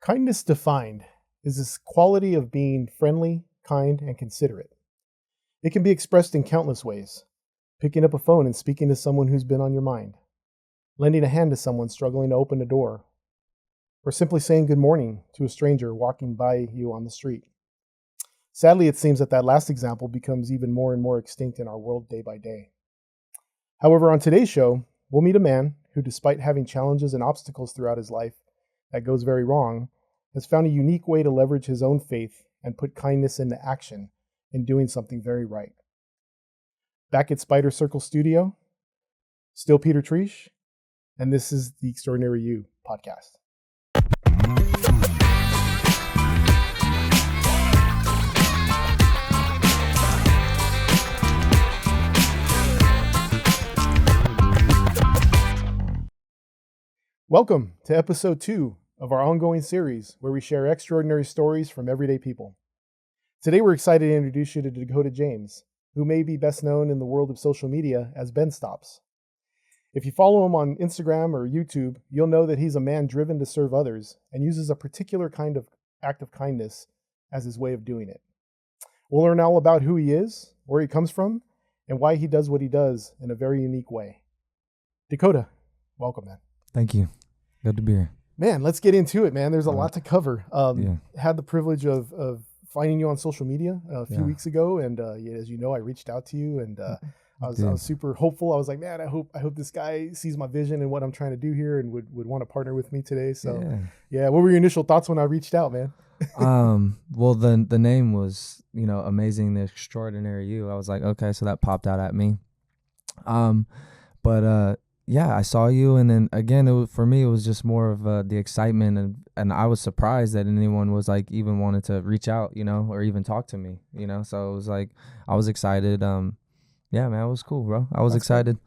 Kindness defined is this quality of being friendly, kind, and considerate. It can be expressed in countless ways. Picking up a phone and speaking to someone who's been on your mind, lending a hand to someone struggling to open a door, or simply saying good morning to a stranger walking by you on the street. Sadly, it seems that last example becomes even more and more extinct in our world day by day. However, on today's show, we'll meet a man who, despite having challenges and obstacles throughout his life that goes very wrong, has found a unique way to leverage his own faith and put kindness into action in doing something very right. Back at Spider Circle Studio, still Peter Treash, and this is the Extraordinary You podcast. Welcome to episode 2 of our ongoing series where we share extraordinary stories from everyday people. Today we're excited to introduce you to Dakota James, who may be best known in the world of social media as Benz. If you follow him on Instagram or YouTube, you'll know that he's a man driven to serve others and uses a particular kind of act of kindness as his way of doing it. We'll learn all about who he is, where he comes from, and why he does what he does in a very unique way. Dakota, welcome, man. Thank you. Good to be here. Man, let's get into it, man. There's a lot to cover. Had the privilege of finding you on social media a few weeks ago, and as you know, I reached out to you, and I was super hopeful. I was like, man, I hope this guy sees my vision and what I'm trying to do here, and would want to partner with me today. So, what were your initial thoughts when I reached out, man? Well, the name was, Amazing, the Extraordinary You. I was like, okay, so that popped out at me. I saw you, and then again, for me, it was just more of the excitement, and I was surprised that anyone was like even wanted to reach out, or even talk to me, So it was like I was excited. Man, it was cool, bro. I was excited.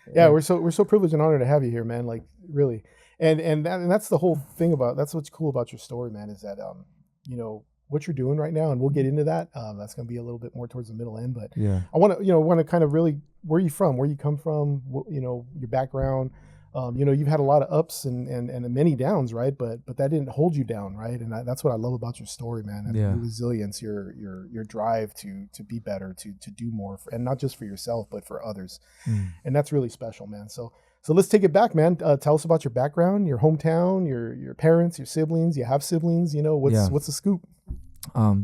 Cool. Yeah, we're so privileged and honored to have you here, man. Like really, and that's the whole thing that's what's cool about your story, man. Is that what you're doing right now, and we'll get into that. That's going to be a little bit more towards the middle end, but I want to kind of really, where are you from, where you come from, your background. You've had a lot of ups and many downs, right? But that didn't hold you down, right? And that's what I love about your story, man. Your resilience, your drive to be better, to do more, and not just for yourself, but for others. And that's really special, man. So let's take it back, man. Tell us about your background, your hometown, your parents, your siblings. You have siblings, what's the scoop?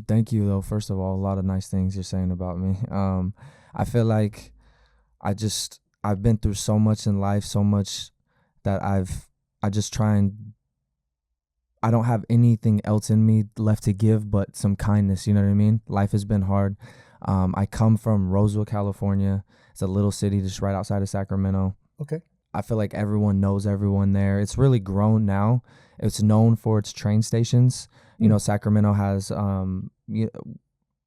Thank you, though. First of all, a lot of nice things you're saying about me. I feel like I've been through so much in life, so much that I just try and I don't have anything else in me left to give but some kindness. You know what I mean? Life has been hard. I come from Roseville, California. It's a little city just right outside of Sacramento. Okay. I feel like everyone knows everyone there. It's really grown now. It's known for its train stations. Sacramento has,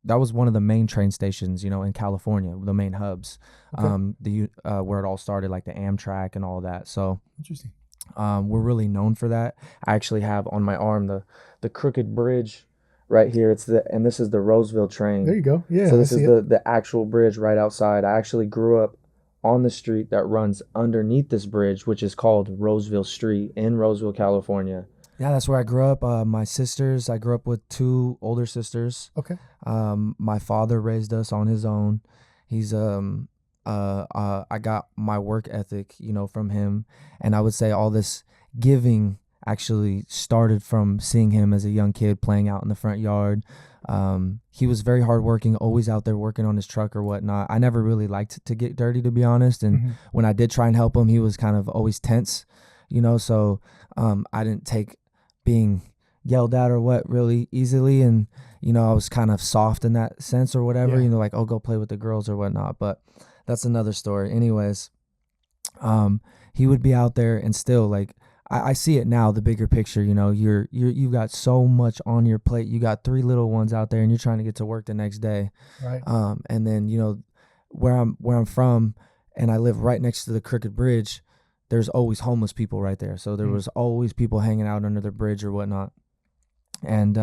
that was one of the main train stations, in California, the main hubs, okay. Where it all started, like the Amtrak and all that. So interesting. We're really known for that. I actually have on my arm the crooked bridge right here. And this is the Roseville train. There you go. Yeah. So this is the actual bridge right outside. I actually grew up on the street that runs underneath this bridge, which is called Roseville Street in Roseville, California. Yeah, that's where I grew up. My sisters, I grew up with 2 older sisters. Okay. My father raised us on his own. He's I got my work ethic, from him, and I would say all this giving actually started from seeing him as a young kid playing out in the front yard. He was very hardworking, always out there working on his truck or whatnot. I never really liked to get dirty, to be honest, and when I did try and help him, he was kind of always tense, so I didn't take being yelled at or what really easily, and I was kind of soft in that sense or whatever, like, oh, go play with the girls or whatnot, but that's another story. Anyways, he would be out there, and still, like, I see it now, the bigger picture. You've got so much on your plate. You got 3 little ones out there, and you're trying to get to work the next day, right? And then where I'm from, and I live right next to the Crooked Bridge. There's always homeless people right there. So there was always people hanging out under the bridge or whatnot. And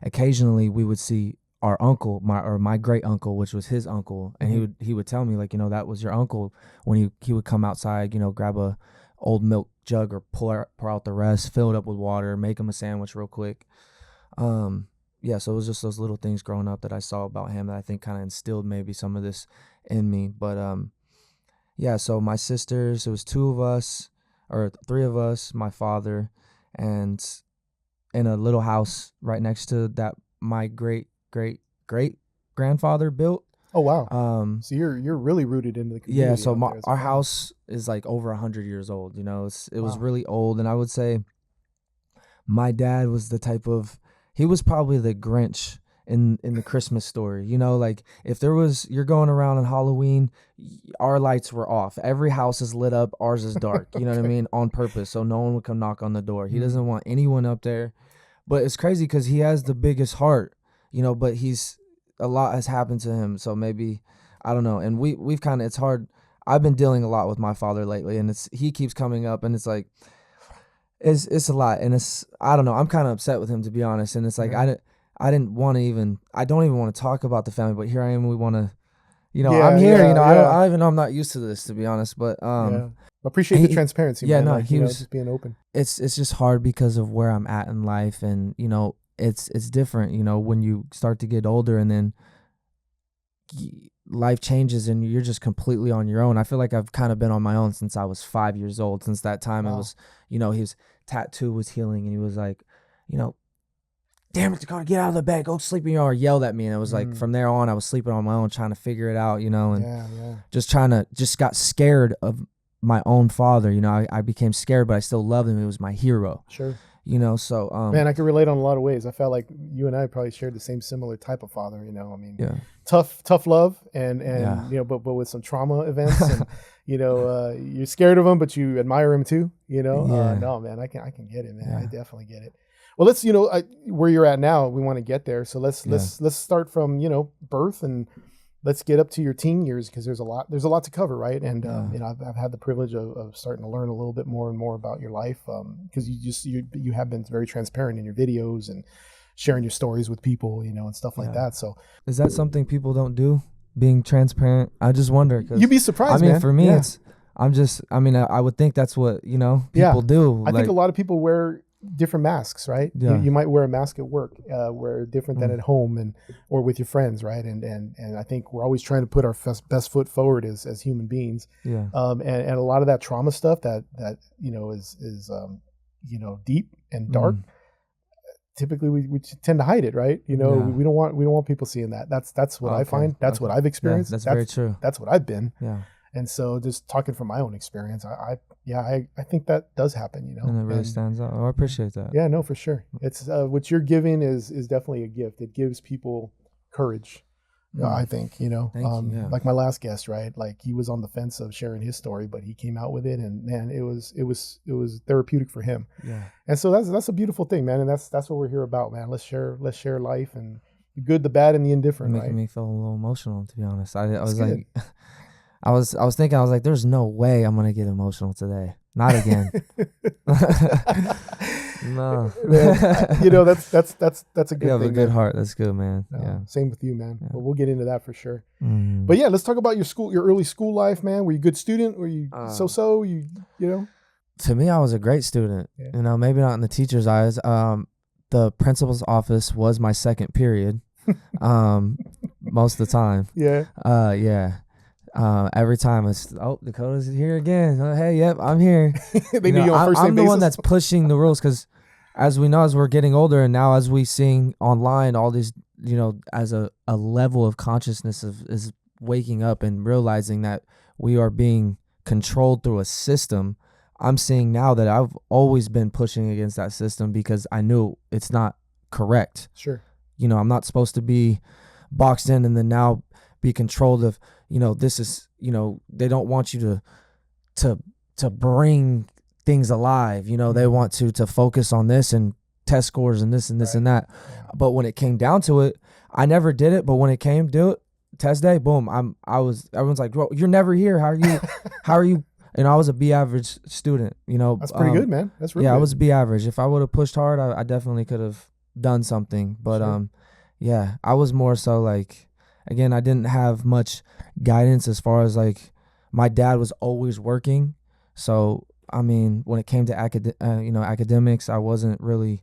occasionally we would see our uncle, my great uncle, which was his uncle, and he would tell me, like, that was your uncle, when he would come outside, grab a old milk jug or pour out the rest, fill it up with water, make him a sandwich real quick. Yeah, so it was just those little things growing up that I saw about him that I think kind of instilled maybe some of this in me. But yeah, so my sisters, it was two of us or three of us, my father, and in a little house right next to that my great great great grandfather built. Oh wow. So you're really rooted into the community. Yeah, so our well. house is like over 100 years old. It was Wow. really old, and I would say my dad was the type of, he was probably the Grinch in the Christmas story. Like if you're going around on Halloween, our lights were off. Every house is lit up, ours is dark. You know what I mean? On purpose, so no one would come knock on the door. He doesn't want anyone up there. But it's crazy because he has the biggest heart, but a lot has happened to him. So maybe, I don't know. And we've kind of, it's hard. I've been dealing a lot with my father lately, and he keeps coming up, and it's like, it's a lot. And I don't know. I'm kind of upset with him, to be honest. And it's like, I don't even want to talk about the family, but here I am. We want to, I'm here, I don't even know, I'm not used to this, to be honest, but, appreciate the transparency. Yeah, man. no, like, he was just being open. It's just hard because of where I'm at in life, and it's different, when you start to get older, and then life changes and you're just completely on your own. I feel like I've kind of been on my own since I was 5 years old. Since that time, It was, his tattoo was healing, and he was like, damn it, Dakota, get out of the bed, go sleep in your arm, yelled at me. And it was like, from there on, I was sleeping on my own, trying to figure it out, and just got scared of my own father. I became scared, but I still loved him. He was my hero. Sure. So man, I can relate on a lot of ways. I felt like you and I probably shared the same similar type of father. Tough love, and but with some trauma events, and you're scared of him, but you admire him too. No, man, I can get it, man. I definitely get it. Well, let's where you're at now. We want to get there, so let's start from birth, and let's get up to your teen years, because there's a lot to cover, right? And I've had the privilege of starting to learn a little bit more and more about your life, because you have been very transparent in your videos and sharing your stories with people, and stuff like that. So is that something people don't do, being transparent? I just wonder, because you'd be surprised. Man. For me, I would think that's what people do. I think a lot of people wear different masks, right? You might wear a mask at work, where different than at home, or with your friends, right? And I think we're always trying to put our best foot forward as human beings. And a lot of that trauma stuff that is deep and dark. Typically we tend to hide it, right? We don't want people seeing that. That's what I find. That's what I've experienced. That's very true. That's what I've been. Yeah. And so, just talking from my own experience, I think that does happen, And it really stands out. Oh, I appreciate that. Yeah, no, for sure. It's what you're giving is definitely a gift. It gives people courage. I think, Thank you, like my last guest, right? Like, he was on the fence of sharing his story, but he came out with it, and man, it was therapeutic for him. Yeah. And so that's a beautiful thing, man. And that's what we're here about, man. Let's share life, and the good, the bad, and the indifferent. Making me feel a little emotional, to be honest. I was like, I was thinking, there's no way I'm gonna get emotional today. Not again. No. That's a good thing. You have a good heart. That's good, man. Yeah. Same with you, man. But we'll get into that for sure. But yeah, let's talk about your early school life, man. Were you a good student? Were you so? You know? To me, I was a great student. Yeah. Maybe not in the teacher's eyes. The principal's office was my second period. Most of the time. Yeah. Yeah. Every time it's Dakota's here again. Hey, yep, I'm here. They knew you on first name I'm the one that's pushing the rules, because as we know, as we're getting older, and now as we seeing online, all these, as a level of consciousness is waking up and realizing that we are being controlled through a system. I'm seeing now that I've always been pushing against that system, because I knew it's not correct. Sure. I'm not supposed to be boxed in and then now be controlled of, this is, they don't want you to bring things alive. They want to focus on this and test scores and this and this and that. Yeah. But when it came down to it, I never did it. But when it came to it, test day, boom, everyone's like, bro, you're never here. How are you? And I was a B average student, That's pretty good, man. That's really good. I was B average. If I would have pushed hard, I definitely could have done something. But sure. I was more so like, again, I didn't have much guidance as far as like, my dad was always working. So, I mean, when it came to academics, I wasn't really,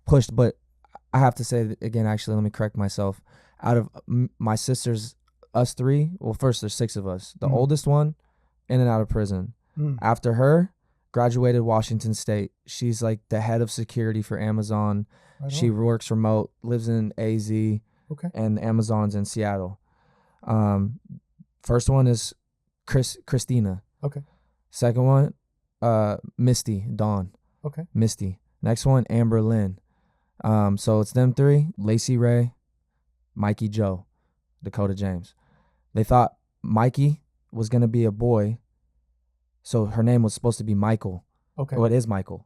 pushed. But I have to say that again. Actually, let me correct myself. Out of my sisters, us three. Well, first there's six of us. The oldest one, in and out of prison. After her, graduated Washington State. She's like the head of security for Amazon. Right She on. works remote, lives in AZ, Okay. and Amazon's in Seattle. First one is Christina. Okay. Second one, Misty, Dawn. Okay. Misty. Next one, Amber Lynn. So it's them three, Lacey Ray, Mikey Joe, Dakota James. They thought Mikey was going to be a boy, so her name was supposed to be Michael. Okay. Well, it is Michael.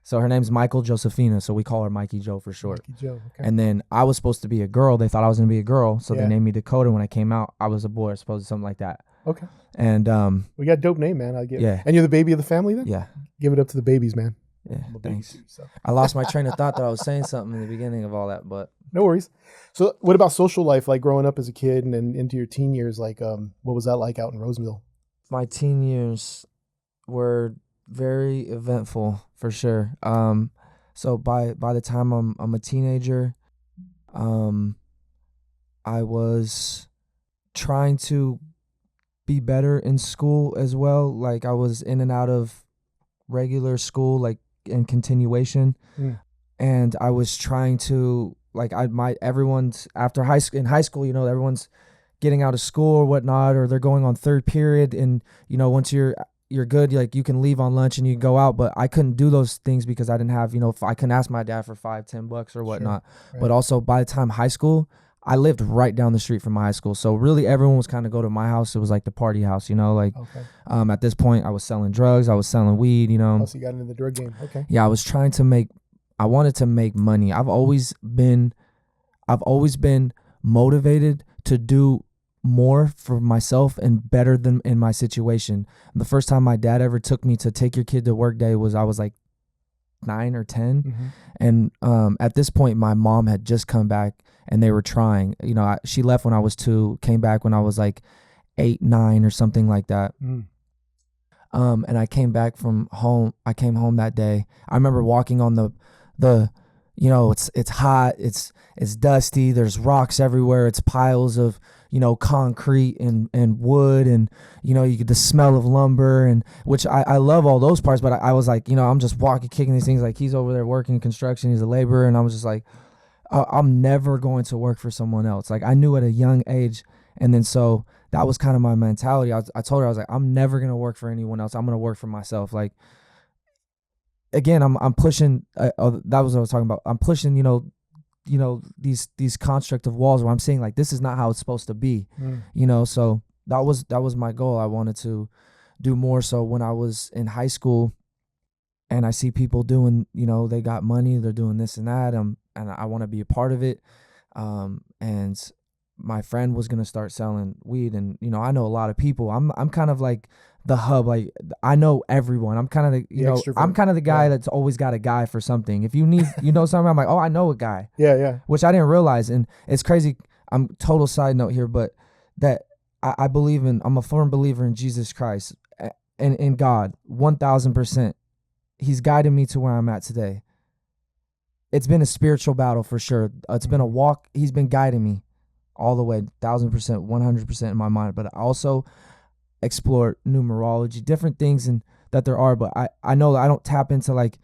So her name's Michael Josephina, so we call her Mikey Joe for short. Mikey Joe. Okay. And then I was supposed to be a girl. They thought I was going to be a girl, so they Yeah. named me Dakota. When I came out, I was a boy, I suppose, something like that. Okay. And We got a dope name, man. I get. Yeah. And you're the baby of the family then? yeah, Give it up to the babies, man. yeah. I'm a baby Thanks. too, so. I lost my train of thought that I was saying something in the beginning of all that, but No worries. So, what about social life? Like growing up as a kid and then into your teen years, like what was that like out in Roseville? my teen years were very eventful for sure. So by the time I'm a teenager, I was trying to be better in school as well. Like I was in and out of regular school, like in continuation, and I was trying to everyone's after high school. In high school, everyone's getting out of school or whatnot, or they're going on third period, and once you're good, like you can leave on lunch and you can go out. But I couldn't do those things because I didn't have, if I couldn't ask my dad for $5-10 or whatnot. Right. But also by the time high school, I lived right down the street from my high school, so really everyone was kind of go to my house. It was like the party house, like Okay. at this point I was selling drugs, I was selling weed, Oh, so you got into the drug game. Okay. yeah, I wanted to make money. I've always been motivated to do more for myself and better than in my situation. The first time my dad ever took me to take your kid to work day was I was like 9 or 10. And at this point my mom had just come back and they were trying, she left when I was 2, came back when I was like 8, 9 or something like that. And I came back from home. I came home that day. I remember walking on the it's hot, it's dusty, there's rocks everywhere, it's piles of concrete and wood, and you get the smell of lumber, and which I love all those parts, but I was like, I'm just walking, kicking these things, like he's over there working construction, he's a laborer, and I was just like, I'm never going to work for someone else. Like I knew at a young age, and then so that was kind of my mentality. I told her, I was like, I'm never gonna work for anyone else. I'm gonna work for myself. Like again, I'm pushing. That was what I was talking about. I'm pushing. These construct of walls where I'm saying like this is not how it's supposed to be. So that was my goal. I wanted to do more. So when I was in high school, and I see people doing, they got money, they're doing this and that, and I want to be a part of it. And my friend was gonna start selling weed, and I know a lot of people. I'm kind of like the hub. Like I know everyone. I'm kind of the I'm kind of the guy that's always got a guy for something. If you need something, I'm like, oh, I know a guy. Yeah. Which I didn't realize, and it's crazy. I'm total side note here, but that I believe in. I'm a firm believer in Jesus Christ and in God, 1,000%. He's guided me to where I'm at today. It's been a spiritual battle for sure. It's been a walk. He's been guiding me all the way, 1,000%, 100% in my mind. But I also explore numerology, different things that there are. But I know that I don't tap into like,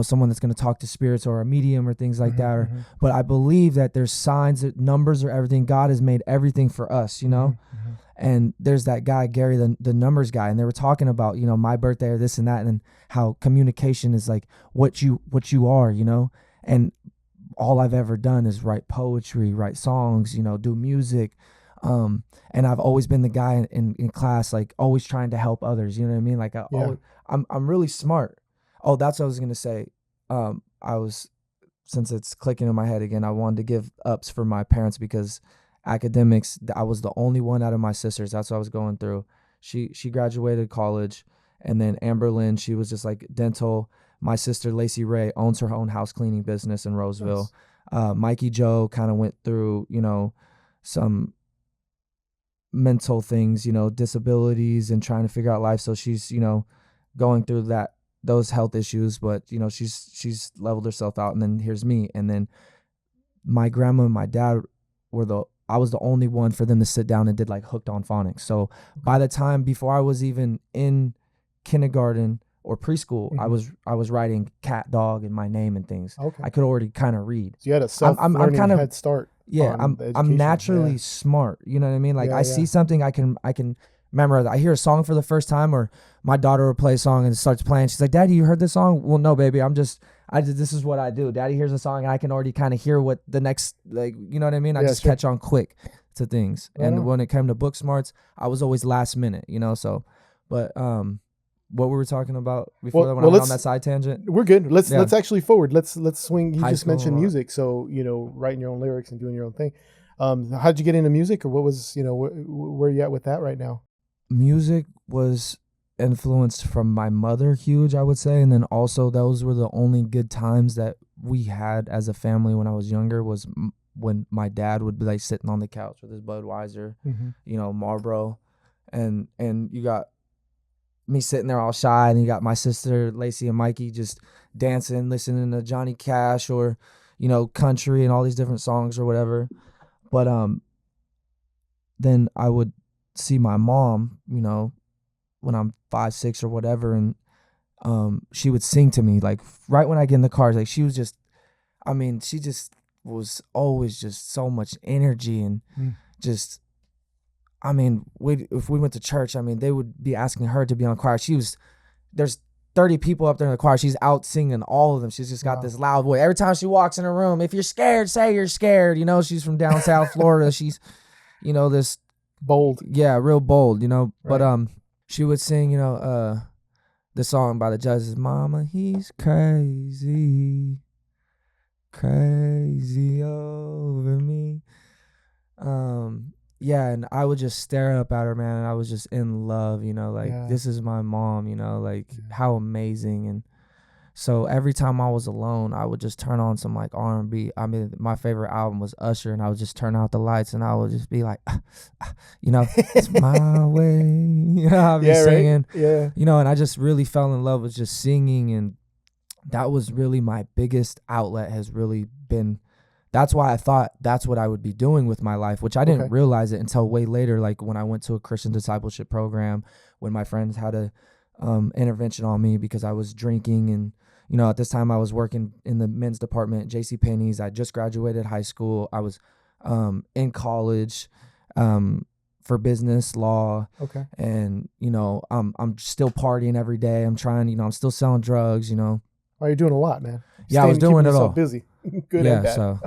someone that's going to talk to spirits or a medium or things like that. But I believe that there's signs, that numbers or everything. God has made everything for us, And there's that guy, Gary, the numbers guy, and they were talking about, my birthday or this and that, and how communication is like what you are, and all I've ever done is write poetry, write songs, do music. And I've always been the guy in class, like always trying to help others. You know what I mean? Like I'm really smart. Oh, that's what I was going to say. Since it's clicking in my head again, I wanted to give ups for my parents because academics, I was the only one out of my sisters. That's what I was going through. She graduated college, and then Amber Lynn, she was just like dental. My sister Lacey Ray owns her own house cleaning business in Roseville. Nice. Mikey Joe kind of went through, some mental things, disabilities and trying to figure out life. So she's, going through those health issues, but she's leveled herself out. And then here's me. And then my grandma and my dad I was the only one for them to sit down and did like hooked on phonics. So by the time before I was even in kindergarten or preschool, I was writing cat, dog, and my name and things. Okay. I could already kind of read. So you had a self-learning kind of head start. Yeah, on the education. I'm naturally smart. You know what I mean? Like Yeah, I see something, I can memorize. I hear a song for the first time, or my daughter will play a song and it starts playing. She's like, "Daddy, you heard this song?" Well, no, baby. This is what I do. Daddy hears a song and I can already kind of hear what the next, like, you know what I mean? I just catch on quick to things. Right and on. when it came to book smarts, I was always last minute, so, but, what we were talking about before when I went on that side tangent. We're good. Let's actually forward. Let's swing. You High just mentioned school. music, so writing your own lyrics and doing your own thing. How'd you get into music, or what was where are you at with that right now? Music was influenced from my mother, huge, I would say, and then also those were the only good times that we had as a family when I was younger. Was when my dad would be like sitting on the couch with his Budweiser, Marlboro, and you got me sitting there all shy, and you got my sister Lacey and Mikey just dancing, listening to Johnny Cash or country and all these different songs or whatever. But then I would see my mom, when I'm 5, 6 or whatever, and she would sing to me like right when I get in the car. Like she was just, she just was always just so much energy and just. If we went to church, they would be asking her to be on choir. There's 30 people up there in the choir. She's out singing all of them. She's just got this loud voice. Every time she walks in a room, if you're scared, say you're scared. She's from down South Florida. She's, this bold. Yeah, real bold, Right. But she would sing, the song by the Judges, "Mama, he's crazy, crazy over me." Yeah, and I would just stare up at her, man, and I was just in love, this is my mom, how amazing. And so every time I was alone, I would just turn on some like R&B. My favorite album was Usher, and I would just turn out the lights and I would just be like, it's my way. I'd be singing. Right? Yeah. And I just really fell in love with just singing, and that was really my biggest outlet. Has really been. That's why I thought that's what I would be doing with my life, which I didn't realize it until way later. Like when I went to a Christian discipleship program, when my friends had a intervention on me because I was drinking. And, at this time I was working in the men's department at JCPenney's. I just graduated high school. I was in college for business law. Okay. And, I'm still partying every day. I'm trying, I'm still selling drugs, Oh, you're doing a lot, man. Yeah, I was doing it all. Busy. Good and bad. So,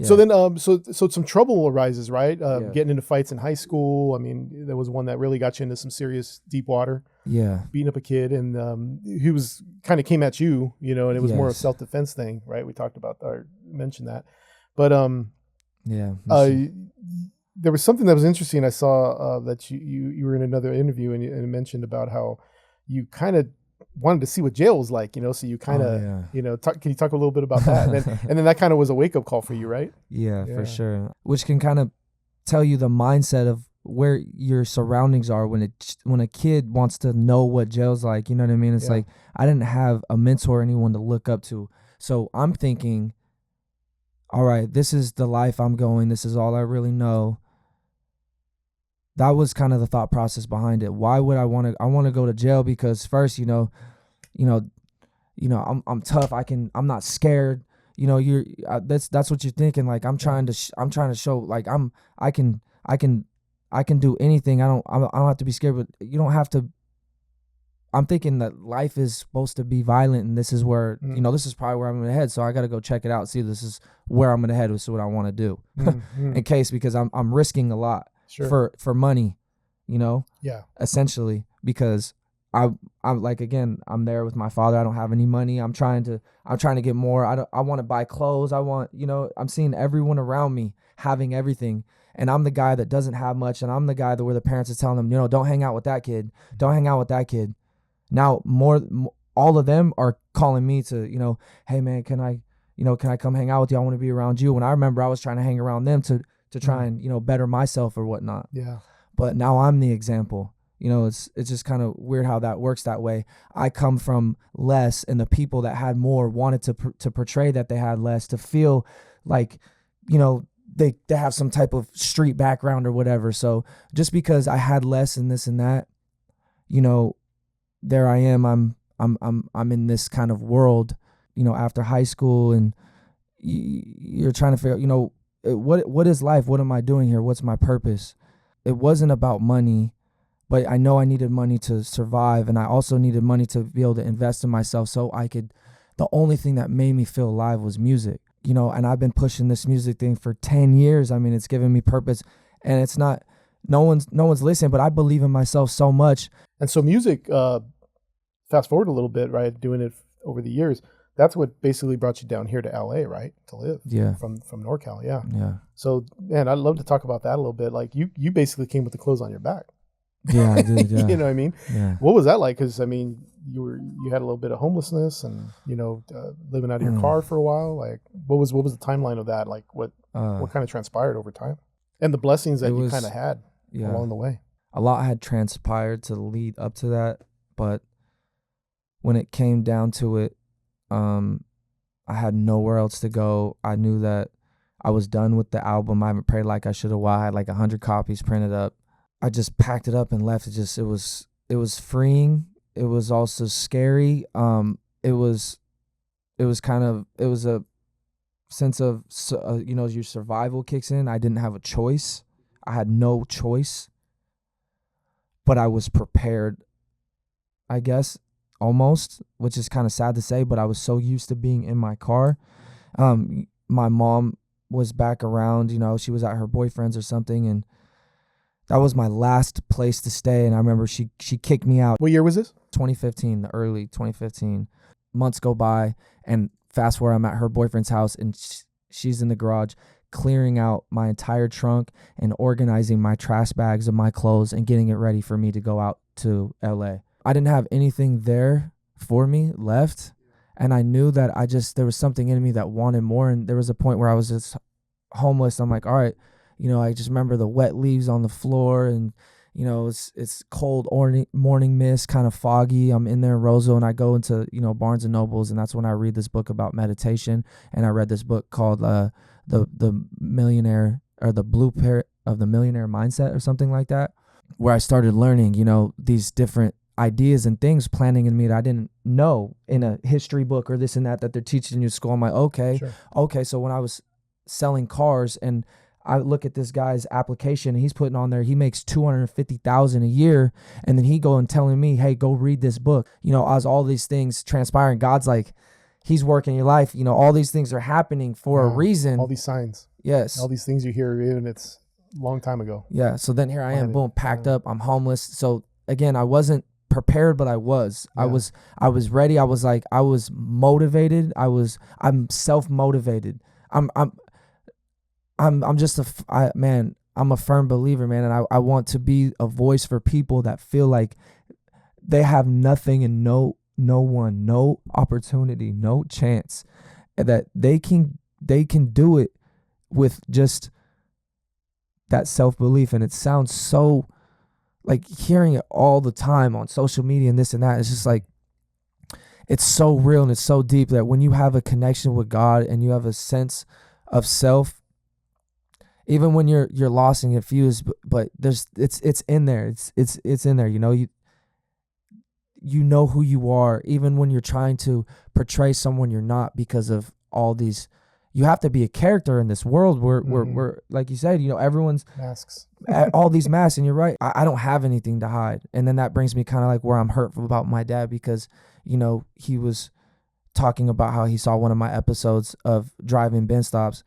So then, so some trouble arises, right? Getting into fights in high school. There was one that really got you into some serious deep water. Yeah. Beating up a kid, and he was kind of came at you, and it was more a self-defense thing, right? We talked about or mentioned that, but there was something that was interesting. I saw that you were in another interview and you mentioned about how you kind of wanted to see what jail was like, so you kind of, can you talk a little bit about that? And then that kind of was a wake up call for you, right? Yeah, for sure. Which can kind of tell you the mindset of where your surroundings are when a kid wants to know what jail's like, you know what I mean? It's like, I didn't have a mentor, anyone to look up to. So I'm thinking, all right, this is the life I'm going. This is all I really know. That was kind of the thought process behind it. Why would I want to go to jail? Because first, I'm tough. I'm not scared. That's what you're thinking. Like I'm trying to show like I can do anything. I don't have to be scared, but you don't have to. I'm thinking that life is supposed to be violent, and this is where, this is probably where I'm going to head. So I got to go check it out. See, this is where I'm going to head. This is what I want to do in case, because I'm risking a lot. Sure. For money, essentially, because I'm like, again, I'm there with my father. I don't have any money. I'm trying to get more. I want to buy clothes. I want, I'm seeing everyone around me having everything, and I'm the guy that doesn't have much, and I'm the guy where the parents are telling them, don't hang out with that kid. Don't hang out with that kid. Now all of them are calling me to, hey man, can I come hang out with you? I want to be around you. When I remember I was trying to hang around them to to try and, you know, better myself or whatnot. Yeah. But now I'm the example. You know, it's just kind of weird how that works that way. I come from less, and the people that had more wanted to portray that they had less, to feel like, you know, they have some type of street background or whatever. So just because I had less and this and that, you know, there I am. I'm in this kind of world, you know, after high school, and you're trying to figure out, you know, what is life? What am I doing here? What's my purpose? It wasn't about money, but I know I needed money to survive, and I also needed money to be able to invest in myself so I could. The only thing that made me feel alive was music, you know, and I've been pushing this music thing for 10 years. I mean, it's given me purpose, and it's not, no one's listening, but I believe in myself so much. And so music, fast forward a little bit, right? Doing it over the years, that's what basically brought you down here to LA, right? To live. Yeah. From NorCal, yeah. Yeah. So, man, I'd love to talk about that a little bit. Like you basically came with the clothes on your back. Yeah, I did. Yeah. You know what I mean? Yeah. What was that like? Because I mean, you had a little bit of homelessness, and you know, living out of your car for a while. Like, what was the timeline of that? Like, what kind of transpired over time, and the blessings that you kind of had along the way. A lot had transpired to lead up to that, but when it came down to it, I had nowhere else to go. I knew that I was done with the album. I haven't prayed like I should have. I had like 100 copies printed up. I just packed it up and left. It was freeing. It was also scary. It was a sense of, you know, your survival kicks in. I didn't have a choice. I had no choice, but I was prepared, I guess, almost, which is kind of sad to say, but I was so used to being in my car. My mom was back around, you know, she was at her boyfriend's or something, and that was my last place to stay. And I remember she kicked me out. What year was this? 2015, the early 2015. Months go by, and fast forward, I'm at her boyfriend's house, and she's in the garage clearing out my entire trunk and organizing my trash bags of my clothes and getting it ready for me to go out to LA. I didn't have anything there for me left, and I knew that there was something in me that wanted more. And there was a point where I was just homeless. I'm like, all right, you know, I just remember the wet leaves on the floor, and you know, it's cold morning mist, kind of foggy. I'm in there in Roseville, and I go into, you know, Barnes and Nobles, and that's when I read this book about meditation. And I read this book called the Millionaire, or the Blueprint of the Millionaire Mindset, or something like that, where I started learning, you know, these different ideas and things planting in me that I didn't know in a history book or this and that they're teaching you at school. I'm like, okay. So when I was selling cars, and I look at this guy's application, and he's putting on there, he makes $250,000 a year. And then he go and telling me, hey, go read this book. You know, as all these things transpiring, God's like, he's working your life. You know, all these things are happening for a reason. All these signs. Yes. All these things you hear, even it's a long time ago. Yeah. So then here I am, boom, packed up. I'm homeless. So again, I wasn't prepared, but I was. I was ready. I was like, I was motivated. I'm self-motivated. I'm just I'm a firm believer, man, and I want to be a voice for people that feel like they have nothing and no one, no opportunity, no chance, and that they can do it with just that self-belief. And it sounds so, like, hearing it all the time on social media and this and that, it's just like, it's so real and it's so deep that when you have a connection with God and you have a sense of self, even when you're lost and confused, but it's in there. It's in there. You know, you know who you are, even when you're trying to portray someone you're not, because of all these. You have to be a character in this world where we're like you said, you know, everyone's masks, all these masks, and you're right. I don't have anything to hide. And then that brings me kind of like where I'm hurtful about my dad, because, you know, he was talking about how he saw one of my episodes of driving Benz stops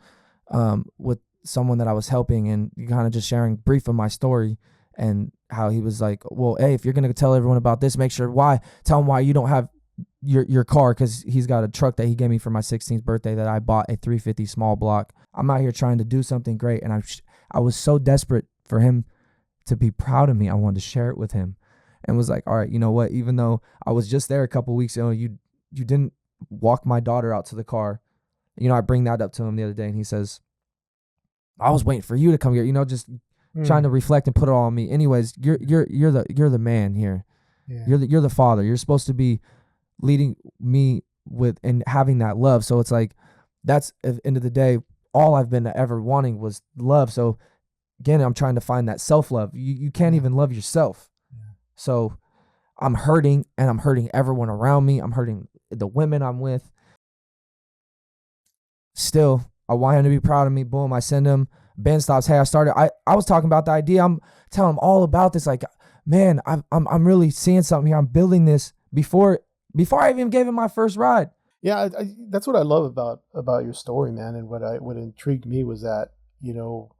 with someone that I was helping, and you kind of just sharing brief of my story, and how he was like, well, hey, if you're going to tell everyone about this, make sure tell them why you don't have your car, because he's got a truck that he gave me for my 16th birthday that I bought, a 350 small block. I'm out here trying to do something great, and I was so desperate for him to be proud of me. I wanted to share it with him, and was like, all right, you know what, even though I was just there a couple weeks ago, you didn't walk my daughter out to the car. You know, I bring that up to him the other day, and he says, I was waiting for you to come here, just trying to Mm. reflect and put it all on me. Anyways, you're the man here. Yeah. You're the father. You're supposed to be leading me with and having that love. So it's like that's at the end of the day, all I've been ever wanting was love. So again, I'm trying to find that self love. You can't Yeah. even love yourself. Yeah. So I'm hurting, and I'm hurting everyone around me. I'm hurting the women I'm with. Still, I want him to be proud of me. Boom, I send him. Ben stops. Hey, I was talking about the idea. I'm telling him all about this. Like, man, I'm really seeing something here. I'm building this before I even gave him my first ride. Yeah, that's what I love about your story, man. And what intrigued me was that, you know,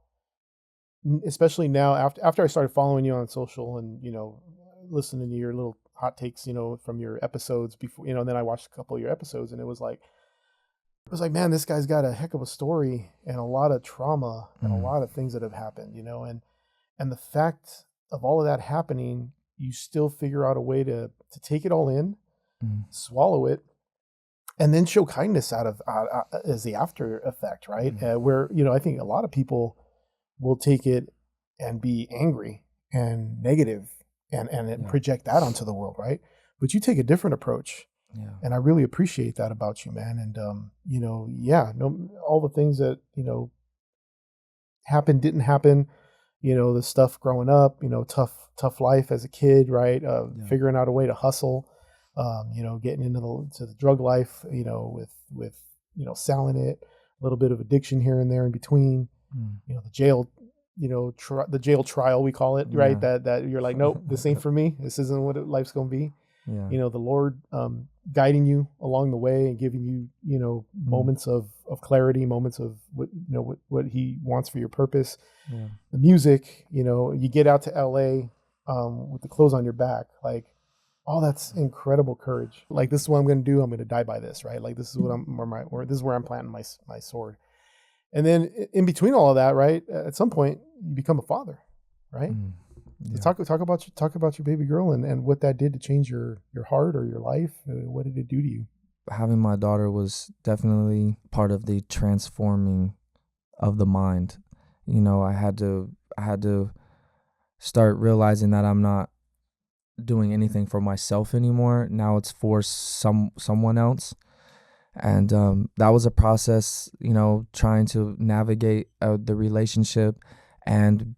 especially now after I started following you on social and, you know, listening to your little hot takes, you know, from your episodes before, you know, and then I watched a couple of your episodes, and it was like, man, this guy's got a heck of a story and a lot of trauma and a Mm, lot of things that have happened, you know, and the fact of all of that happening, you still figure out a way to take it all in, mm, swallow it, and then show kindness out of as the after effect, right? mm. Where, you know, I think a lot of people will take it and be angry and negative and then Yeah, project that onto the world, right? But you take a different approach, yeah, and I really appreciate that about you, man. And you know, yeah, no, all the things that, you know, happened didn't happen. You know, the stuff growing up, you know, tough life as a kid, right? yeah, Figuring out a way to hustle, you know, getting into the drug life, you know, with you know, selling it, a little bit of addiction here and there in between, mm, you know, the jail, you know, the jail trial, we call it, right? yeah, That you're like, nope, this ain't for me. This isn't what life's gonna be. yeah, You know, the Lord guiding you along the way and giving you, you know, mm, moments of clarity, moments of what, you know, what He wants for your purpose. yeah, The music, you know, you get out to LA with the clothes on your back, like, all that's incredible courage. Like, this is what I'm going to do. I'm going to die by this, right? Like, this is what this is where I'm planting my sword. And then in between all of that, right, at some point you become a father, right? mm, So yeah. talk about your baby girl and what that did to change your heart or your life. What did it do to you? Having my daughter was definitely part of the transforming of the mind. I had to start realizing that I'm not doing anything for myself anymore. Now it's for someone else. And that was a process, trying to navigate the relationship and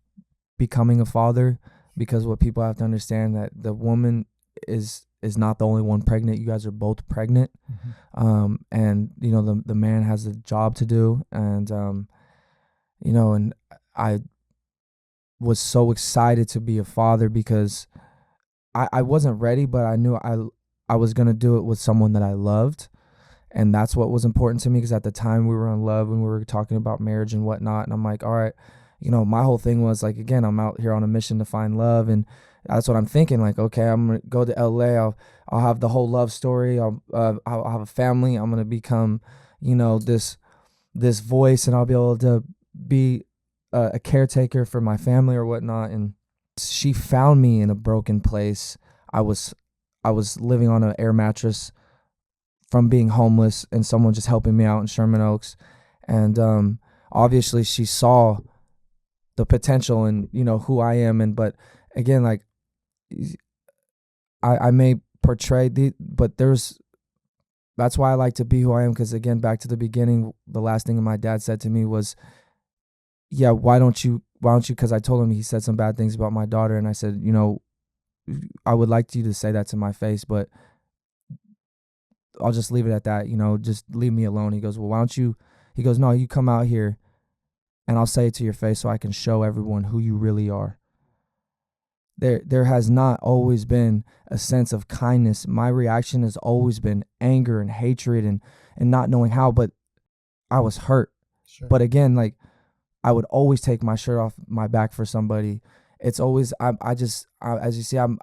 becoming a father, because what people have to understand that the woman is not the only one pregnant. You guys are both pregnant. And the man has a job to do. And and I was so excited to be a father because I wasn't ready, but I knew I was gonna do it with someone that I loved. And that's what was important to me, because at the time we were in love and we were talking about marriage and whatnot. And I'm like, all right, my whole thing was like, again, I'm out here on a mission to find love. And that's what I'm thinking. Like, okay, I'm going to go to LA. I'll have the whole love story. I'll have a family. I'm going to become, this voice, and I'll be able to be a caretaker for my family or whatnot. And she found me in a broken place. I was, I was living on an air mattress from being homeless, and someone just helping me out in Sherman Oaks. And obviously she saw the potential in, who I am. And but again, like, I may portray but that's why I like to be who I am, because again, back to the beginning, the last thing my dad said to me was, yeah, why don't you, because I told him he said some bad things about my daughter, and I said, I would like you to say that to my face, but I'll just leave it at that. Just leave me alone. He goes, well, why don't you? He goes, no, you come out here and I'll say it to your face so I can show everyone who you really are. There has not always been a sense of kindness. My reaction has always been anger and hatred and not knowing how, but I was hurt. Sure. But again, like, I would always take my shirt off my back for somebody. It's always, as you see, I'm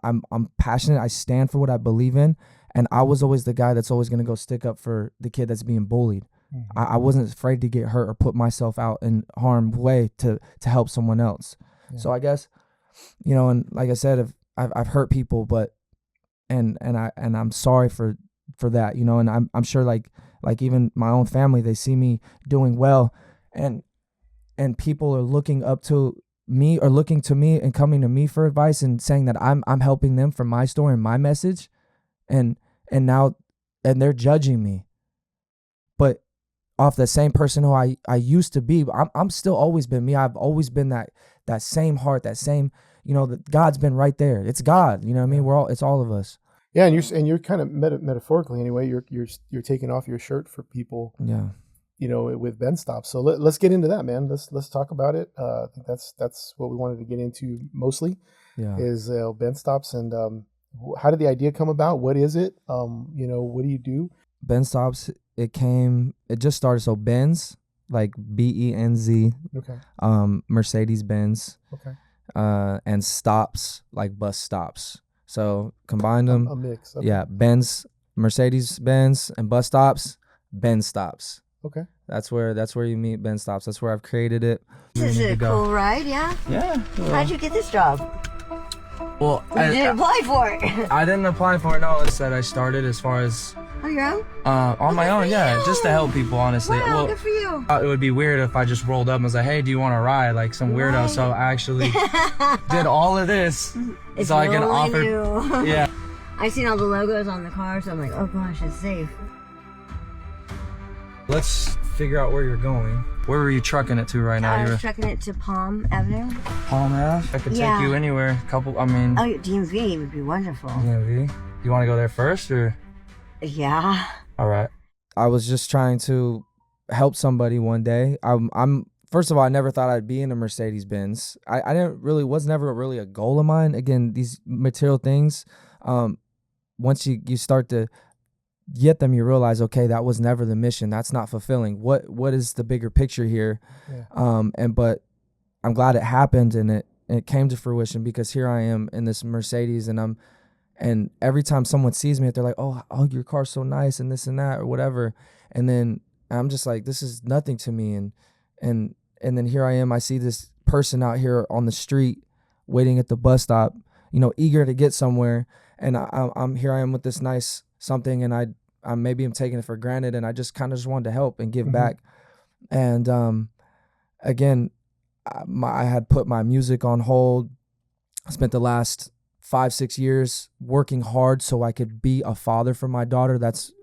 passionate. I stand for what I believe in. And I was always the guy that's always going to go stick up for the kid that's being bullied. Hmm. I wasn't afraid to get hurt or put myself out in harm's way to help someone else. Yeah. So I guess, and like I said, if I've hurt people, but I'm sorry for that, and I'm sure like even my own family, they see me doing well, and and people are looking up to me or looking to me and coming to me for advice and saying that I'm helping them from my story and my message, and now and they're judging me, but off the same person who I used to be. I'm still always been me. I've always been that same heart, that same, that God's been right there. It's God, you know what I mean? It's all of us. Yeah, and you're kind of metaphorically anyway. You're taking off your shirt for people. Yeah. With Ben stops. So let's get into that, man. Let's talk about it. I think that's what we wanted to get into mostly. Yeah. Is Ben stops, and how did the idea come about? What is it? What do you do? Ben stops. It just started. So Benz, like BENZ. Okay. Mercedes Benz. Okay. And stops, like bus stops. So combine them. A mix. Okay. Yeah. Benz, Mercedes Benz, and bus stops. Ben stops. Okay. That's where you meet Ben stops. That's where I've created it. This is a cool ride, yeah? Yeah. How'd you get this job? Well, You didn't apply for it. I didn't apply for it. No, it's that I started as far as On your own? on my own. Yeah, you. just to help people, honestly. Wow, Well, good for you. it would be weird if I just rolled up and was like, "Hey, do you want to ride?" Like some weirdo. Right. So I actually did all of this It's so I can really offer. new. Yeah. I seen all the logos on the car, so I'm like, oh gosh, it's safe. Let's figure out where you're going. Where were you trucking it to right now? I You're was trucking it to Palm Avenue. Palm Ave. I could Yeah. take you anywhere. Oh, DMV would be wonderful. DMV. You want to go there first, or? Yeah. All right. I was just trying to help somebody one day. I'm first of all, I never thought I'd be in a Mercedes Benz. I was never really a goal of mine. Again, these material things, once you start to get them, you realize, okay, that was never the mission. That's not fulfilling. What is the bigger picture here? Yeah. But I'm glad it happened and it came to fruition, because here I am in this Mercedes, and every time someone sees me, they're like, oh, your car's so nice and this and that or whatever. And then I'm just like, this is nothing to me. And then here I am, I see this person out here on the street waiting at the bus stop, eager to get somewhere. And I'm here I am with this nice something, and I'm taking it for granted, and I just kind of just wanted to help and give back. And again, I had put my music on hold. I spent the last 5-6 years working hard so I could be a father for my daughter.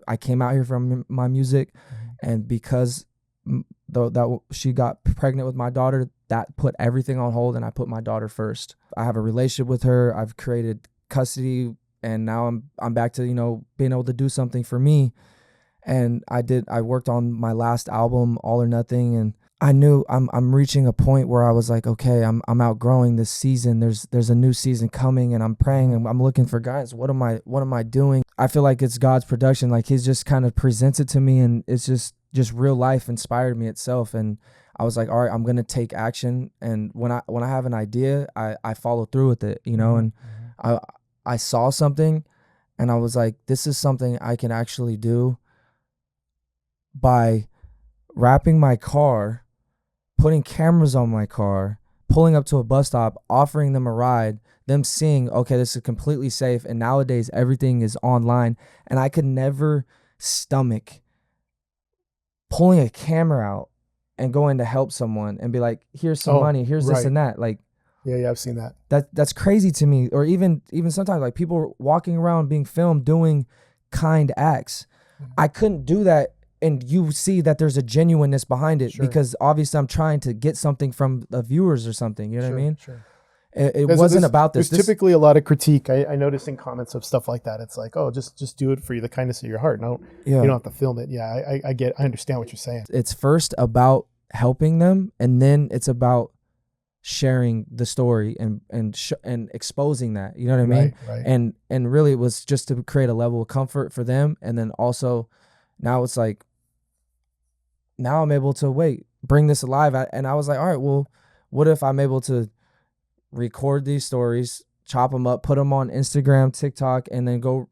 I came out here from my music, and because that she got pregnant with my daughter, that put everything on hold, and I put my daughter first. I have a relationship with her. I've created custody, and now I'm back to being able to do something for me. And I worked on my last album, All or Nothing, and I knew I'm reaching a point where I was like, okay, I'm outgrowing this season. There's a new season coming, and I'm praying and I'm looking for guidance. What am I doing? I feel like it's God's production. Like He's just kind of presents it to me, and it's just real life inspired me itself. And I was like, all right, I'm gonna take action. And when I have an idea, I follow through with it, And I saw something, and I was like, this is something I can actually do by wrapping my car, putting cameras on my car, pulling up to a bus stop, offering them a ride, them seeing, okay, this is completely safe. And nowadays everything is online, and I could never stomach pulling a camera out and going to help someone and be like, here's some money, here's this and that. Like, yeah, I've seen that. That's crazy to me. Or even sometimes, like, people walking around being filmed doing kind acts. I couldn't do that, and you see that there's a genuineness behind it, because obviously I'm trying to get something from the viewers or something. You know what I mean? Sure. It wasn't about this. There's typically a lot of critique. I noticed in comments of stuff like that. It's like, oh, just do it for the kindness of your heart. No, you don't have to film it. Yeah, I understand what you're saying. It's first about helping them, and then it's about sharing the story and exposing that, you know what I mean? Right. And really it was just to create a level of comfort for them. And then also now it's like, now I'm able to bring this alive. And I was like, all right, well, what if I'm able to record these stories, chop them up, put them on Instagram, TikTok, and then go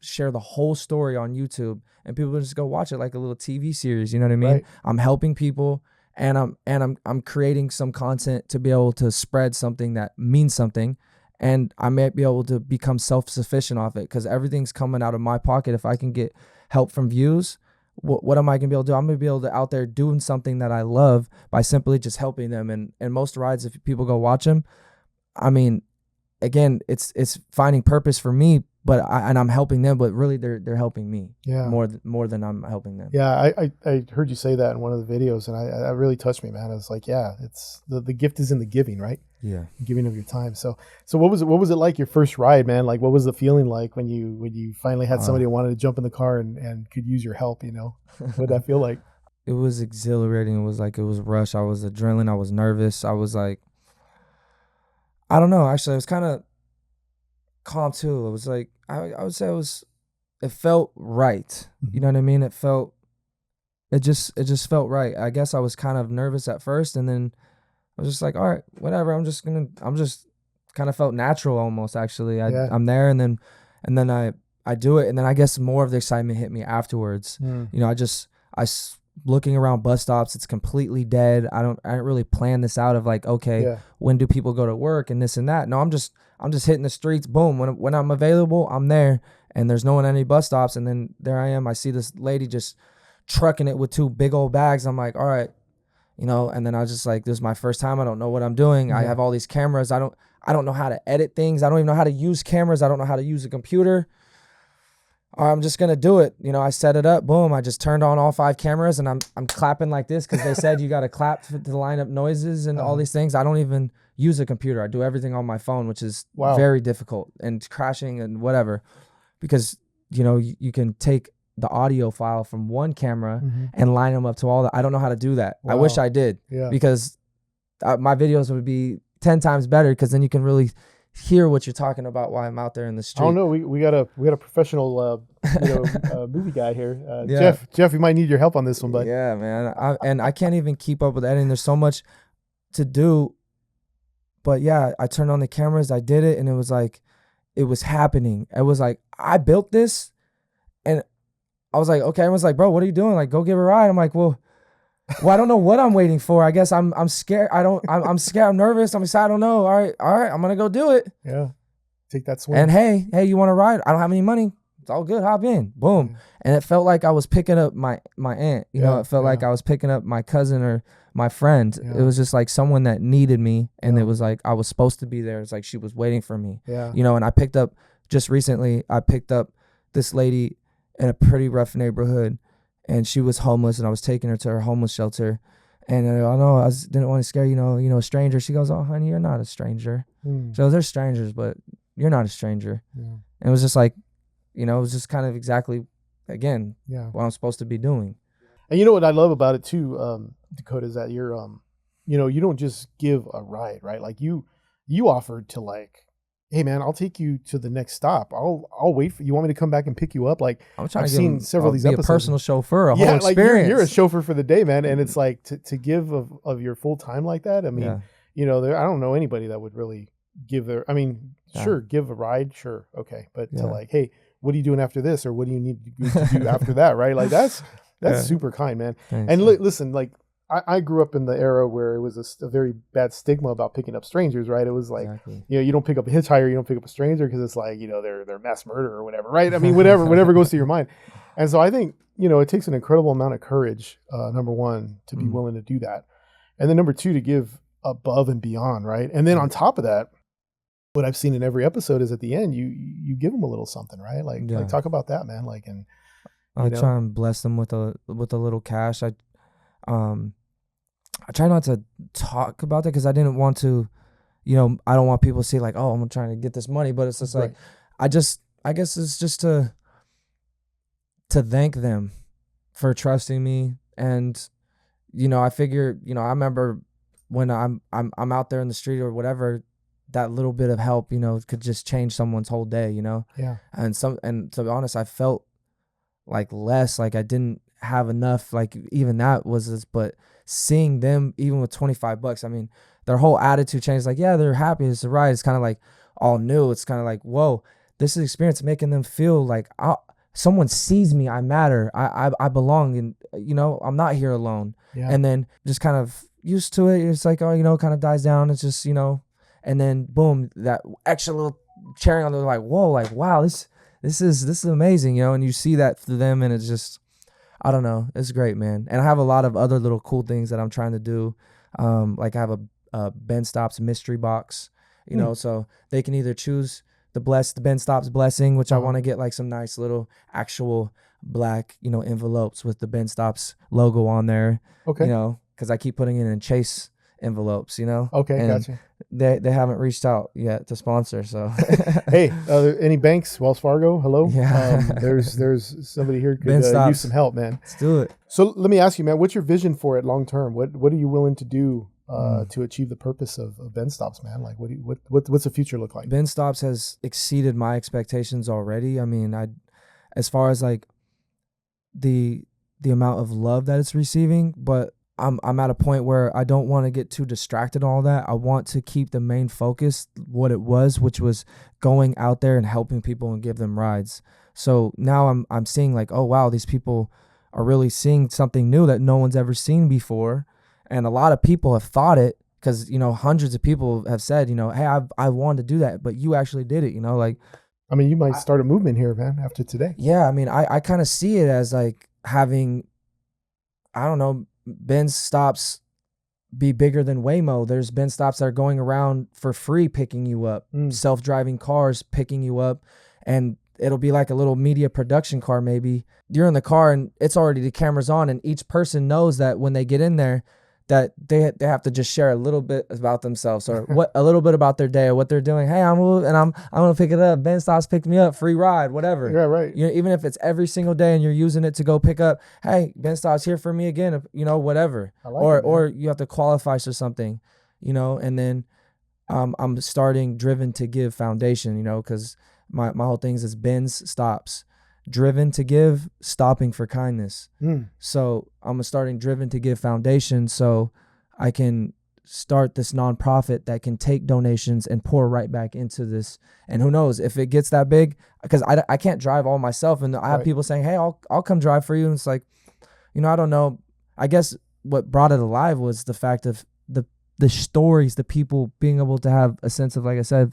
share the whole story on YouTube, and people just go watch it like a little TV series. You know what I mean? Right. I'm helping people, and I'm creating some content to be able to spread something that means something, and I may be able to become self-sufficient off it, because everything's coming out of my pocket. If I can get help from views, what am I gonna be able to do? I'm gonna be able to out there doing something that I love by simply just helping them. And most rides, if people go watch them, I mean, again, it's finding purpose for me, but I'm helping them, but really they're helping me more than I'm helping them. Yeah, I heard you say that in one of the videos, and I really touched me, man. I was like, yeah, it's the gift is in the giving, right? Yeah, giving of your time. So what was it like your first ride, man? Like, what was the feeling like when you finally had somebody who wanted to jump in the car and could use your help? You know, what did that feel like? It was exhilarating. It was rush. I was adrenaline. I was nervous. I was like, I don't know. Actually, I was kind of calm too. It was like I would say it felt right. You know what I mean? It just felt right. I guess I was kind of nervous at first, and then I was just like, all right, whatever. I'm just kind of felt natural almost. Actually, I'm there, and then I do it, and then I guess more of the excitement hit me afterwards. You know, looking around bus stops, it's completely dead. I don't really plan this out of like, okay, when do people go to work and this and that. No, I'm just hitting the streets. Boom. When I'm available, I'm there, and there's no one at any bus stops. And then there I am. I see this lady just trucking it with 2 big old bags. I'm like, all right, you know. And then I was just like, this is my first time. I don't know what I'm doing. I have all these cameras. I don't know how to edit things. I don't even know how to use cameras. I don't know how to use a computer. I'm just gonna do it. You know, I set it up. Boom. I just turned on all 5 cameras, and I'm clapping like this because they said you got to clap to line up noises and all these things. I don't even use a computer. I do everything on my phone, which is very difficult and crashing and whatever, because you know you can take the audio file from one camera and line them up to all that. I don't know how to do that. I wish I did, because my videos would be 10 times better, because then you can really hear what you're talking about while I'm out there in the street. I don't know. We got a professional movie guy here. Jeff, we might need your help on this one, but yeah, man. I can't even keep up with editing. There's so much to do. But yeah, I turned on the cameras, I did it, and it was like, it was happening. It was like, I built this, and I was like, okay. Everyone's like, bro, what are you doing? Like, go give a ride. I'm like, well, I don't know what I'm waiting for. I guess I'm scared. I'm scared. I'm nervous. I'm excited. I don't know. All right. I'm gonna go do it. Yeah, take that swing. And hey, you want to ride? I don't have any money. It's all good. Hop in. Boom. Yeah. And it felt like I was picking up my aunt. You know, it felt like I was picking up my cousin or my friend. It was just like someone that needed me, and it was like I was supposed to be there. It's like she was waiting for me. Yeah. You know, and I picked up just recently. I picked up this lady in a pretty rough neighborhood, and she was homeless, and I was taking her to her homeless shelter. And I know I didn't want to scare, a stranger. She goes, oh, honey, you're not a stranger. She goes, they're strangers, but you're not a stranger. Yeah. And it was just like, it was just kind of exactly, again, what I'm supposed to be doing. And you know what I love about it too, Dakota, is that you're, you don't just give a ride, right? Like you offered to like, hey man, I'll take you to the next stop. I'll wait for you. Want me to come back and pick you up? Like I've seen several of these episodes. A personal chauffeur, a whole experience. Like you're a chauffeur for the day, man. And it's like to give of your full time like that. I mean, I don't know anybody that would really give sure, give a ride, sure, okay, but to like, hey, what are you doing after this, or what do you need to do after that, right? Like that's super kind, man. Thanks, and listen, like. I grew up in the era where it was a very bad stigma about picking up strangers, right? It was like, you don't pick up a hitchhiker, you don't pick up a stranger because it's like, they're mass murder or whatever, right? I mean, whatever goes to your mind. And so I think, it takes an incredible amount of courage, number one, to be willing to do that. And then number two, to give above and beyond, right? And then on top of that, what I've seen in every episode is at the end, you give them a little something, right? Like talk about that, man. Like, and I try and bless them with a little cash. I try not to talk about that because I didn't want to, I don't want people to see like, oh, I'm trying to get this money, but it's just like, I guess it's just to thank them for trusting me. And, I figure, I remember when I'm out there in the street or whatever, that little bit of help, could just change someone's whole day, Yeah. And to be honest, I felt like less, like I didn't have enough, like even that was this, but seeing them even with $25, I mean, their whole attitude changed. Like, yeah, they're happy, it's a ride. It's kind of like all new. It's kind of like, whoa, this is experience making them feel like someone sees me, I matter, I belong, and I'm not here alone. And then just kind of used to it. It's like, oh, kind of dies down. It's just, and then boom, that extra little cherry on, they're like, whoa, like, wow, this is amazing, and you see that through them, and it's just, I don't know. It's great, man. And I have a lot of other little cool things that I'm trying to do. Like I have a Ben Stops mystery box, you know, so they can either choose the Ben Stops blessing, which I want to get like some nice little actual black, you know, envelopes with the Ben Stops logo on there, Okay. you know, because I keep putting it in Chase envelopes, you know. Okay, and gotcha. They haven't reached out yet to sponsor, so Hey, any banks? Wells Fargo, hello. Yeah. There's somebody here Ben could Stops. use some help, man. Let's do it. So let me ask you, man, what's your vision for it long term? What are you willing to do to achieve the purpose of Ben Stops, man? Like, what's the future look like? Ben Stops has exceeded my expectations already. I mean, as far as like the amount of love that it's receiving, but I'm at a point where I don't want to get too distracted and all that. I want to keep the main focus what it was, which was going out there and helping people and give them rides. So now I'm seeing like, oh wow, these people are really seeing something new that no one's ever seen before. And a lot of people have thought it, because, you know, hundreds of people have said, you know, hey, I wanted to do that, but you actually did it, you know, like. I mean, you might start a movement here, man, after today. Yeah, I mean, I kind of see it as like having, I don't know, Ben Stops be bigger than Waymo. There's Ben Stops that are going around for free picking you up, self-driving cars picking you up, and it'll be like a little media production car maybe. You're in the car and it's already, the camera's on, and each person knows that when they get in there that they have to just share a little bit about themselves, or a little bit about their day or what they're doing. Hey, I'm gonna pick it up. Ben Stops picked me up, free ride, whatever. Yeah, right. You know, even if it's every single day and you're using it to go pick up, hey, Ben Stops here for me again, you know, whatever. I like Or you have to qualify for something, you know. And then I'm starting Driven to Give Foundation, you know, because my whole thing is Ben's Stops. Driven to Give, stopping for kindness. So I'm starting Driven to Give Foundation, so I can start this nonprofit that can take donations and pour right back into this. And who knows if it gets that big, because I can't drive all myself, and I have people saying, hey, I'll come drive for you. And it's like, you know, I don't know. I guess what brought it alive was the fact of the stories, the people being able to have a sense of, like I said,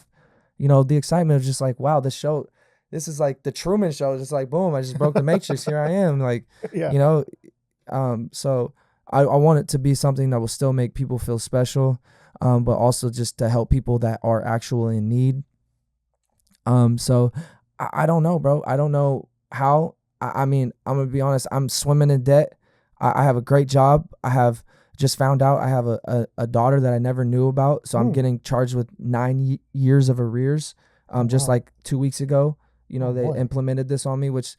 you know, the excitement of just like, wow, this is like the Truman Show. Just like, boom, I just broke the matrix. Here I am. Like, you know, so I want it to be something that will still make people feel special, but also just to help people that are actually in need. So I don't know, bro. I don't know how. I mean, I'm going to be honest. I'm swimming in debt. I have a great job. I have just found out I have a daughter that I never knew about. So I'm getting charged with 9 years of arrears. Just like 2 weeks ago. You know, they implemented this on me, which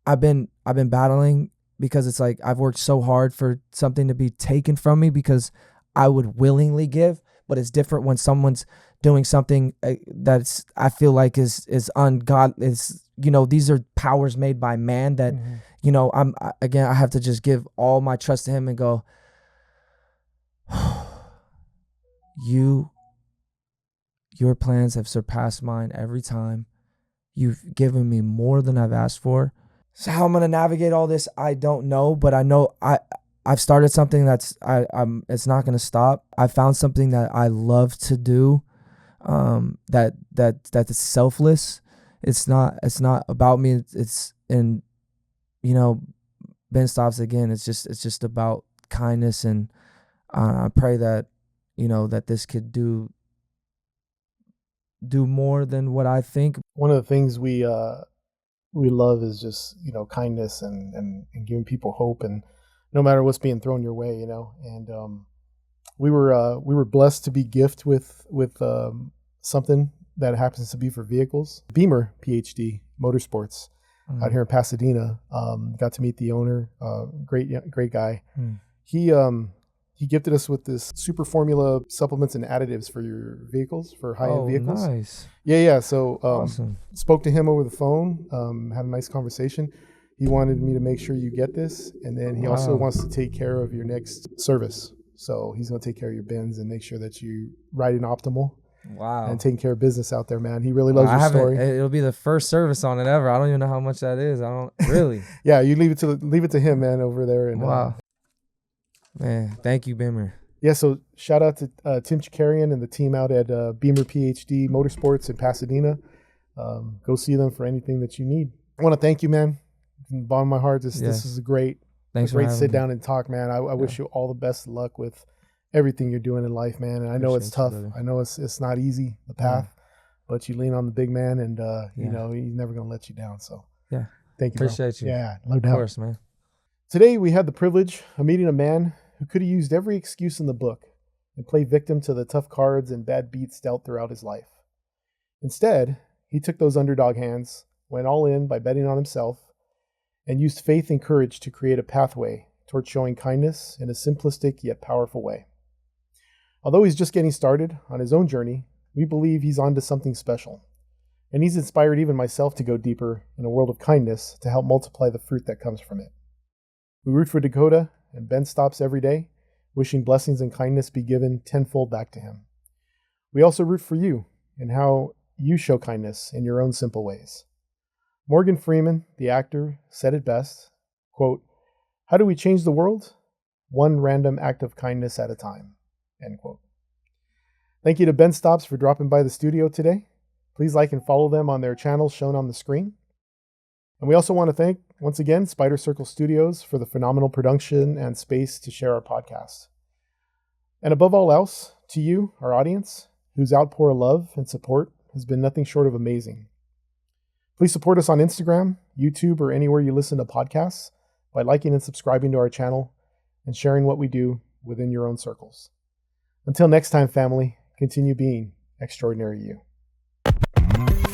I've been battling, because it's like I've worked so hard for something to be taken from me, because I would willingly give, but it's different when someone's doing something that's, I feel like is ungodly. Is, you know, these are powers made by man that, you know, I have to just give all my trust to him and go, your plans have surpassed mine every time. You've given me more than I've asked for. So how I'm gonna navigate all this, I don't know, but I know I've started something that's it's not gonna stop. I found something that I love to do, that is selfless. It's not about me. It's and you know, Ben Stops again. It's just about kindness, and I pray that, you know, that this could do more than what I think. One of the things we love is just, you know, kindness and giving people hope, and no matter what's being thrown your way, you know. And we were blessed to be gifted with something that happens to be for vehicles. Beamer PhD Motorsports out here in Pasadena. Got to meet the owner, great guy. He gifted us with this super formula supplements and additives for your vehicles, for high-end vehicles. Nice. Yeah. So Awesome. Spoke to him over the phone, had a nice conversation. He wanted me to make sure you get this, and then he also wants to take care of your next service. So he's going to take care of your Benz and make sure that you ride in optimal. Wow. And taking care of business out there, man. He really loves your story. It'll be the first service on it ever. I don't even know how much that is. I don't really. Yeah, you leave it to him, man, over there. And, wow. Man, thank you, Beamer. Yeah, so shout out to Tim Chikarian and the team out at Beamer PhD Motorsports in Pasadena. Go see them for anything that you need. I want to thank you, man, from the bottom of my heart, this Yes. is a great Thanks for great having sit me. down and talk, man. I wish you all the best of luck with everything you're doing in life, man. And I know it's Appreciate you, tough. brother. I know it's not easy, the path, but you lean on the big man, and you Yeah. know he's never gonna let you down. So Yeah. thank you, bro. Appreciate you. Yeah, no Of doubt. course, man. Today we had the privilege of meeting a man who could have used every excuse in the book and played victim to the tough cards and bad beats dealt throughout his life. Instead, he took those underdog hands, went all in by betting on himself, and used faith and courage to create a pathway towards showing kindness in a simplistic yet powerful way. Although he's just getting started on his own journey, we believe he's onto something special. And he's inspired even myself to go deeper in a world of kindness to help multiply the fruit that comes from it. We root for Dakota and Ben stops every day, wishing blessings and kindness be given tenfold back to him. We also root for you and how you show kindness in your own simple ways. Morgan Freeman, the actor, said it best, quote, "How do we change the world? One random act of kindness at a time," end quote. Thank you to Ben Stops for dropping by the studio today. Please like and follow them on their channels shown on the screen. And we also want to thank, once again, Spider Circle Studios for the phenomenal production and space to share our podcast. And above all else, to you, our audience, whose outpour of love and support has been nothing short of amazing. Please support us on Instagram, YouTube, or anywhere you listen to podcasts by liking and subscribing to our channel and sharing what we do within your own circles. Until next time, family, continue being extraordinary you.